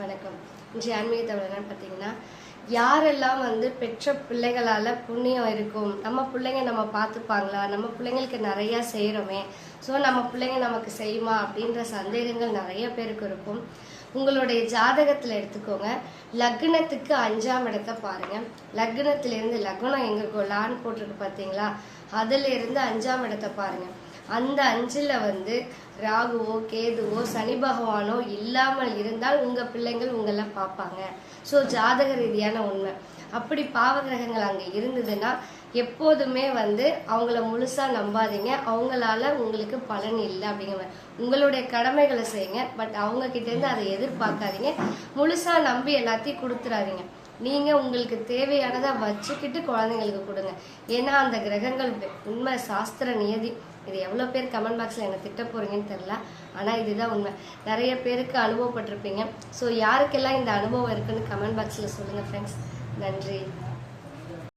வணக்கம். இன்றைய ஆன்மீக தகவல் என்னன்னு பார்த்தீங்கன்னா, யாரெல்லாம் பெற்ற பிள்ளைகளால் புண்ணியம் இருக்கும், நம்ம பிள்ளைங்க நம்ம பார்த்துப்பாங்களா, நம்ம பிள்ளைங்களுக்கு நிறையா செய்கிறோமே, ஸோ நம்ம பிள்ளைங்க நமக்கு செய்யுமா அப்படின்ற சந்தேகங்கள் நிறைய பேருக்கு இருக்கும். உங்களுடைய ஜாதகத்தில் எடுத்துக்கோங்க. லக்னத்துக்கு 5ஆம் இடத்தை பாருங்கள். லக்னத்திலேருந்து லக்னம் எங்கே இருக்கும், லான் போட்டிருக்கு பார்த்தீங்களா, அதிலிருந்து 5ஆம் இடத்தை பாருங்கள். அந்த 5ல் ராகுவோ கேதுவோ சனி பகவானோ இல்லாமல் இருந்தால் உங்கள் பிள்ளைங்கள் உங்களை பார்ப்பாங்க. ஸோ ஜாதக ரீதியான உண்மை. அப்படி பாவகிரகங்கள் அங்கே இருந்ததுன்னா எப்போதுமே அவங்கள முழுசாக நம்பாதீங்க. அவங்களால உங்களுக்கு பலன் இல்லை அப்படிங்கிற உங்களுடைய கடமைகளை செய்யுங்க. பட் அவங்க கிட்டேருந்து அதை எதிர்பார்க்காதீங்க. முழுசாக நம்பி எல்லாத்தையும் கொடுத்துடாதீங்க. நீங்கள் உங்களுக்கு தேவையானதை வச்சுக்கிட்டு குழந்தைங்களுக்கு கொடுங்க. ஏன்னா அந்த கிரகங்கள் உண்மை, சாஸ்திர நியதி. இது எவ்வளோ பேர் கமெண்ட் பாக்ஸில் என்னை திட்ட போகிறீங்கன்னு தெரில, ஆனால் இதுதான் உண்மை. நிறைய பேருக்கு அனுபவப்பட்டிருப்பீங்க. ஸோ யாருக்கெல்லாம் இந்த அனுபவம் இருக்குன்னு கமெண்ட் பாக்ஸில் சொல்லுங்கள் ஃப்ரெண்ட்ஸ். நன்றி.